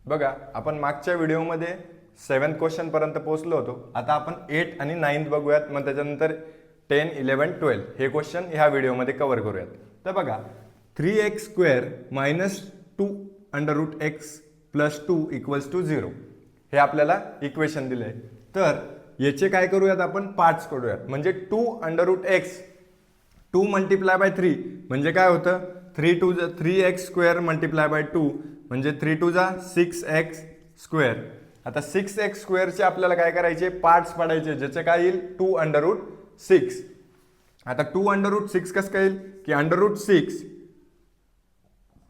बघा आपण मागच्या व्हिडिओमध्ये 7th क्वेश्चन पर्यंत पोहोचलो होतो. आता आपण 8 आणि 9th बघूयात, मग त्याच्यानंतर 10, 11, 12 हे क्वेश्चन ह्या व्हिडिओमध्ये कव्हर करूयात. तर बघा 3x² minus 2 under root x plus 2 equals to 0 हे आपल्याला इक्वेशन दिले. तर याचे काय करूयात आपण पार्ट्स करूयात. म्हणजे 2 under root x 2 multiply by 3 म्हणजे काय होतं 3x² मल्टिप्लाय बाय 2 म्हणजे 3 2 जा 6x². आता 6x² चे आपल्याला काय करायचे पार्ट्स पाडायचे, ज्याचे काय येईल 2 अंडर रूट 6. आता 2 अंडर रूट 6 कसं काय येईल की under root 6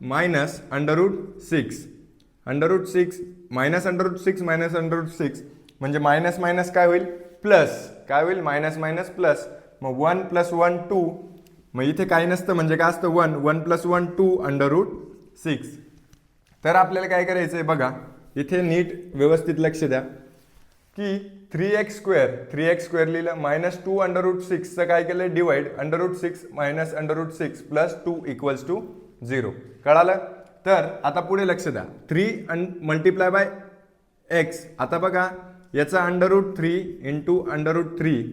minus under root 6 under root 6 minus under root 6 minus under root 6 म्हणजे मायनस मायनस काय होईल प्लस, काय होईल मायनस मायनस प्लस. मग 1 + 1 2, मग इथे काही नसतं म्हणजे काय असतं 1 1 + 1 2 अंडर रूट 6. तर आपल्याला काय करायचं आहे बघा, इथे नीट व्यवस्थित लक्ष द्या की 3x² लिहिलं मायनस 2 अंडर रूट 6चं काय केलं divide under root 6 minus under root 6 plus 2 equals to 0. कळालं. तर आता पुढे लक्ष द्या 3 मल्टिप्लाय बाय x. आता बघा याचा under root 3 into under root 3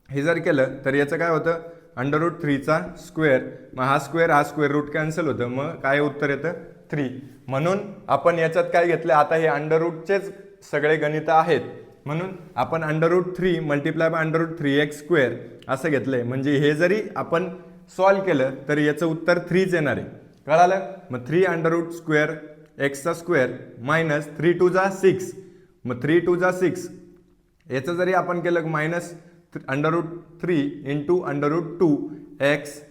हे जर केलं तर याचं काय होतं अंडर रूट 3चा स्क्वेअर. मग हा स्क्वेअर रूट कॅन्सल होतं, मग काय उत्तर येतं 3. म्हणून आपण याच्यात काय घेतलं, आता हे अंडर रूटचेच सगळे गणित आहेत म्हणून आपण under root 3 multiply by under root 3x² असं घेतलंय. म्हणजे हे जरी आपण सॉल्व केलं तर याचं उत्तर 3च येणार आहे. कळालं. मग 3 अंडर रूट स्क्वेअर एक्सचा स्क्वेअर मायनस 3 2 जा 6, मग 3 2 जा 6 याचं जरी आपण केलं minus under root 3 into under root 2 x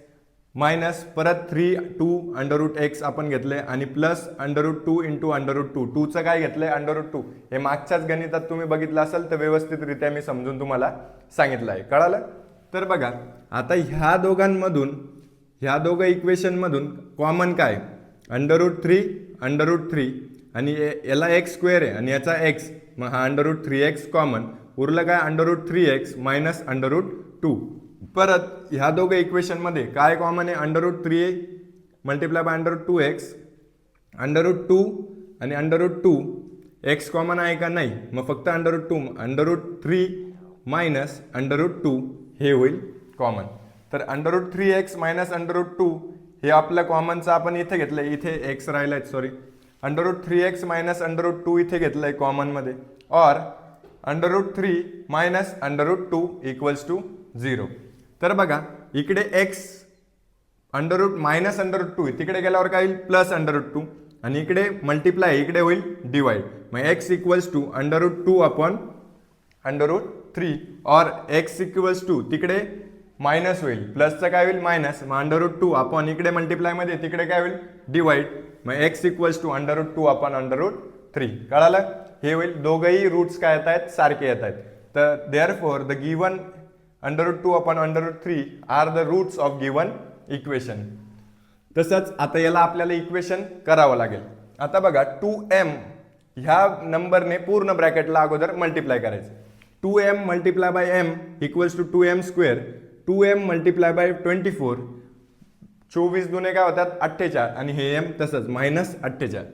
minus परत 3 2 अंडर रूट एक्स आपण घेतले आणि plus under root 2 into under root 2 2चं काय घेतलंय अंडर रूट 2. हे मागच्याच गणितात तुम्ही बघितलं असेल तर व्यवस्थितरित्या मी समजून तुम्हाला सांगितलं आहे. कळालं. तर बघा आता ह्या दोघं इक्वेशनमधून कॉमन काय अंडर रूट 3 आणि याला x² आहे आणि याचा x, मग हा अंडर रूट 3x कॉमन उरलं काय under root 3x minus under root 2. परत ह्या दोघं इक्वेशनमध्ये काय कॉमन आहे under root 3 multiply by under root 2x under root 2 आणि अंडर रूट 2 x कॉमन आहे का नाही, मग फक्त under root 2 under root 3 minus under root 2 हे होईल कॉमन. तर under root 3x minus under root 2 हे आपल्या कॉमनचं आपण इथे घेतलंय, इथे x राहिलाय sorry under root 3x minus under root 2 इथे घेतलंय कॉमनमध्ये और under root 3 minus under root 2 equals to 0. तर बघा इकडे x under root minus under root 2 तिकडे गेल्यावर काय होईल प्लस अंडर रूट 2 आणि इकडे मल्टिप्लाय इकडे होईल डिवाइड. मग x equals to under root 2 upon under root 3 और x इक्वल्स टू तिकडे मायनस होईल प्लसचं काय होईल मायनस, मग अंडर रूट 2 अपॉन इकडे मल्टिप्लायमध्ये तिकडे काय होईल डिवाइड. मग x equals to under root 2 upon under root 3. कळालं. हे होईल दोघंही रूट्स काय येत आहेत सारखे येत आहेत. तर therefore the given under root 2 upon under root 3 are the roots of given equation. तसंच आता याला आपल्याला इक्वेशन करावं लागेल. आता बघा 2m ह्या नंबरने पूर्ण ब्रॅकेटला अगोदर मल्टिप्लाय करायचं. 2m multiply by m equals to 2m². 2m multiply by 24 24 दुने काय होतात 48 आणि हे m तसंच मायनस 48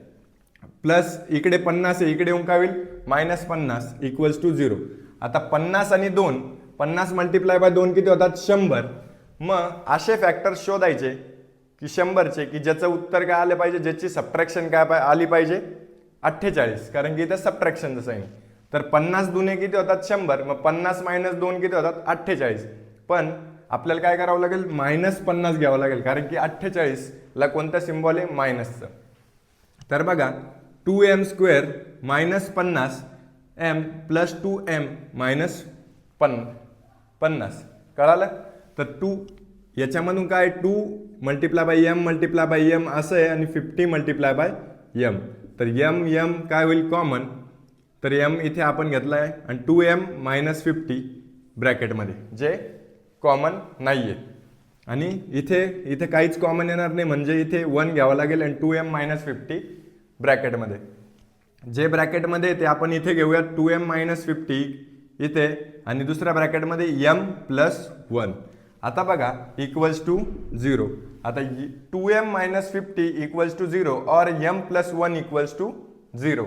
प्लस इकडे 50 आहे इकडे येऊन काय होईल मायनस 50 इक्वल्स टू 0. आता 50 आणि 2 50 मल्टिप्लाय बाय 2 किती होतात 100. मग असे फॅक्टर्स शोधायचे की 100चे की ज्याचं उत्तर काय आलं पाहिजे, ज्याची सबट्रॅक्शन काय आली पाहिजे 48, कारण की इथं सबट्रॅक्शन जसं आहे. तर 50 दुने किती होतात 100, मग 50 मायनस 2 किती होतात 48. पण आपल्याला काय करावं लागेल मायनस 50 घ्यावं लागेल, कारण की 48ला कोणतं सिम्बॉल आहे मायनसचं. तर बघा 2m² minus 50 m plus 2m minus 50. कळालं. तर 2 याच्यामधून काय 2 multiply by m multiply by m असं आहे आणि 50 मल्टिप्लाय बाय m. तर m काय होईल कॉमन, तर m इथे आपण घेतला आहे आणि 2m मायनस 50 ब्रॅकेटमध्ये जे कॉमन नाही आहे. आणि इथे काहीच कॉमन येणार नाही म्हणजे इथे 1 घ्यावं लागेल आणि 2m मायनस 50 ब्रॅकेटमध्ये. जे ब्रॅकेटमध्ये ते आपण इथे घेऊयात 2m मायनस 50 इथे आणि दुसऱ्या ब्रॅकेटमध्ये m प्लस 1. आता बघा इक्वल्स टू 0. आता 2m मायनस 50 इक्वल्स टू 0 और m प्लस 1 इक्वल्स टू 0.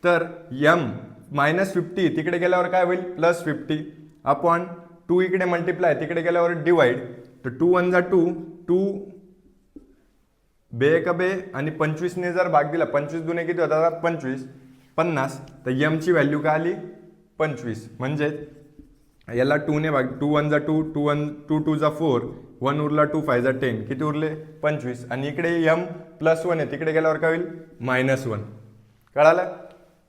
तर m -50 तिकडे गेल्यावर काय होईल +50 अपॉन 2 इकडे मल्टिप्लाय तिकडे गेल्यावर डिवाइड. तर 2 1 जा 2, 2 बे का बे आणि 25 ने जर भाग दिला 25 दुने किती होतात 25 50. तर m ची व्हॅल्यू काय आली 25. म्हणजे याला 2 ने भाग 2 1 जा 2, 2 2 जा 4, 1 उरला 2 5 जा 10 किती उरले 25. आणि इकडे m +1 आहे तिकडे गेल्यावर काय होईल -1. कळालं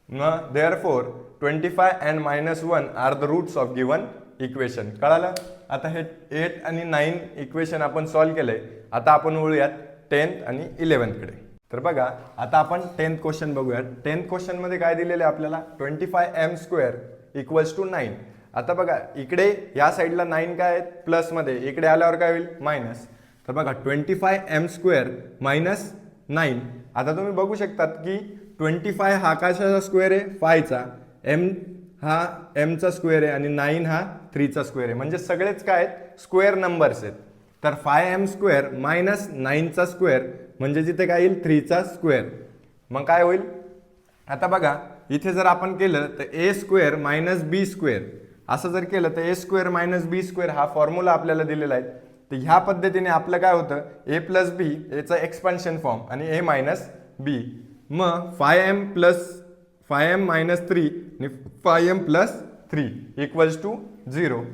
मग therefore 25 and -1 are the roots of given equation. कळालं. आता हे 8 आणि 9 इक्वेशन आपण सॉल्व्ह केलंय. आता आपण वळूयात 10th आणि 11th कडे. तर बघा आता आपण 10th क्वेश्चन बघूयात. 10th क्वेश्चन मध्ये काय दिलेलं आहे आपल्याला 25m² = 9. आता बघा इकडे या साईडला 9 काय आहेत प्लस मध्ये, इकडे आल्यावर काय होईल मायनस. तर बघा 25m² - 9. आता तुम्ही बघू शकतात की 25 हा कशाचा स्क्वेअर आहे 5 चा, m हा m चा स्क्वेअर आहे आणि 9 हा 3 चा स्क्वेअर आहे. म्हणजे सगळेच काय आहेत स्क्वेअर नंबर्स आहेत. तर 5m² - 9 चा स्क्वेअर म्हणजे जिथे काय येईल 3 चा स्क्वेअर. मग काय होईल आता बघा इथे जर आपण केलं तर a² - b² असं जर केलं तर a² - b² हा फॉर्म्युला आपल्याला दिलेला आहे. तर ह्या पद्धतीने आपलं काय होतं a + b याचा एक्सपान्शन फॉर्म आणि a - b. मग 5m - 3 आणि 5m + 3 = 0.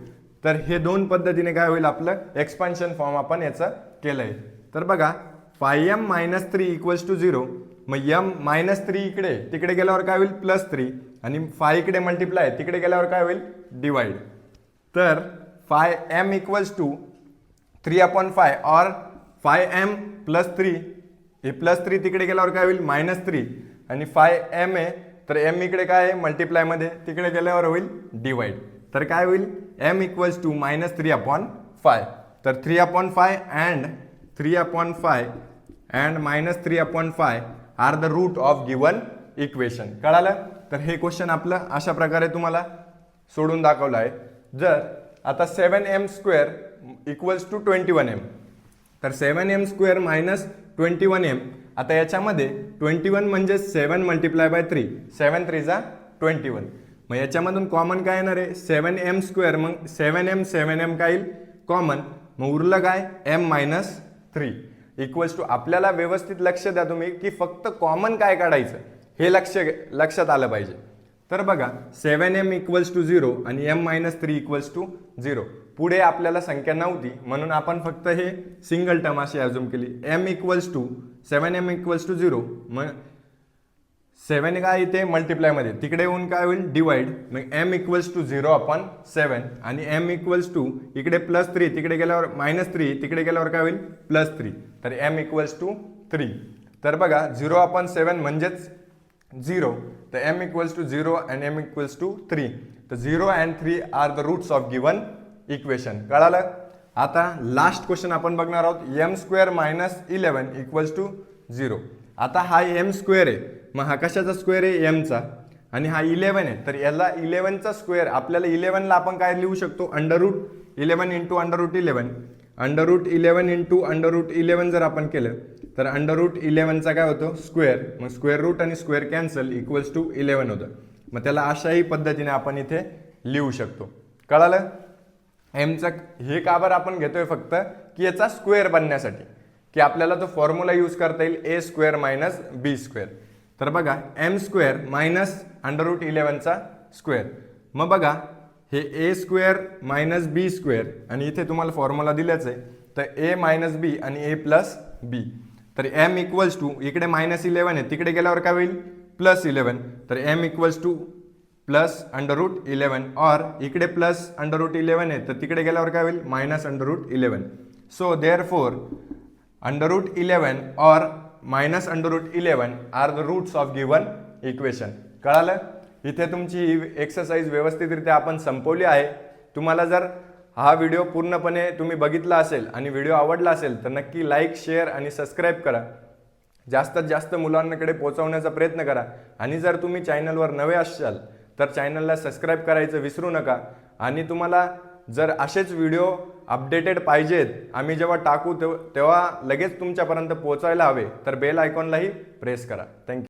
तर हे दोन पद्धतीने काय होईल आपलं एक्सपान्शन फॉर्म आपण याचं केलंय. तर बघा 5m - 3 = 0. मग m -3 इकडे तिकडे गेल्यावर काय होईल +3 आणि 5 इकडे मल्टिप्लाय तिकडे गेल्यावर काय होईल डिवाइड. तर 5m = 3/5 और 5m + 3 हे +3 तिकडे गेल्यावर काय होईल -3 आणि 5m आहे तर m इकडे काय आहे मल्टिप्लाय मध्ये तिकडे गेल्यावर होईल डिवाइड. तर काय होईल m = -3/5. तर 3/5 and 3/5 and -3/5 are the root of given equation. कळालं. तर हे क्वेश्चन आपलं अशा प्रकारे तुम्हाला सोडून दाखवलं आहे. जर आता 7m² = 21m. तर 7m² - 21m. आता याच्यामध्ये 21 म्हणजे 7 × 3, 7 3 जा 21. मग याच्यामधून कॉमन काय येणार आहे 7m². मग 7m काय येईल कॉमन. मग उरलं काय m - 3 = आपल्याला व्यवस्थित लक्ष द्या तुम्ही की फक्त कॉमन काय काढायचं हे लक्षात आलं पाहिजे. तर बघा 7m = 0 आणि m - 3 = 0. पुढे आपल्याला संख्या नव्हती म्हणून आपण फक्त हे सिंगल टर्म अशी अज्युम केली. m = 7m = 0. मग 7 काय इथे मल्टिप्लाय मध्ये तिकडे येऊन काय होईल डिवाइड. मग m = 0/7 आणि m = इकडे +3 तिकडे गेल्यावर -3 तिकडे गेल्यावर काय होईल +3. तर m = 3. तर बघा 0/7 म्हणजेच 0. तर m = 0 and m = 3. तर 0 and 3 are the roots of given equation. कळालं. आता लास्ट क्वेश्चन आपण बघणार आहोत m² - 11 = 0. आता हा m² आहे मग हा कशाचा स्क्वेअर आहे m चा आणि हा 11 आहे तर याला 11 चा स्क्वेअर. आपल्याला 11 ला आपण काय लिहू शकतो √11 × √11. √11 × √11 जर आपण केलं तर √11 चा काय होतो स्क्वेअर. मग स्क्वेअर रूट आणि स्क्वेअर कॅन्सल = 11 होतं. मग त्याला अशाही पद्धतीने आपण इथे लिहू शकतो. कळालं. एमचा हे का बरं आपण घेतोय फक्त की याचा स्क्वेअर बनण्यासाठी की आपल्याला तो फॉर्म्युला यूज करता येईल a² - b². तर बघा m² - √11 चा स्क्वेअर. मग बघा हे a² - b² आणि इथे तुम्हाला फॉर्म्युला दिलाच आहे तर a - b आणि a + b. तर m = इकडे -11 आहे तिकडे गेल्यावर काय होईल +11. तर m = +√11 और इकडे +√11 आहे तर तिकडे गेल्यावर काय होईल -√11. सो देअरफॉर √11 और -√11 are the roots of given equation. कळालं. इथे तुमची ही एक्सरसाइज व्यवस्थितरित्या आपण संपवली आहे. तुम्हाला जर हा व्हिडिओ पूर्णपणे तुम्ही बघितला असेल आणि व्हिडिओ आवडला असेल तर नक्की लाईक शेअर आणि सबस्क्राईब करा. जास्तीत जास्त मुलांकडे पोहोचवण्याचा प्रयत्न करा. आणि जर तुम्ही चॅनलवर नवे असाल तर चॅनलला सबस्क्राईब करायचं विसरू नका. आणि तुम्हाला जर असेच व्हिडिओ अपडेटेड पाहिजेत आम्ही जेव्हा टाकू तेव्हा लगेच तुमच्यापर्यंत पोहोचायला हवे तर बेल आयकॉनलाही प्रेस करा. थँक्यू.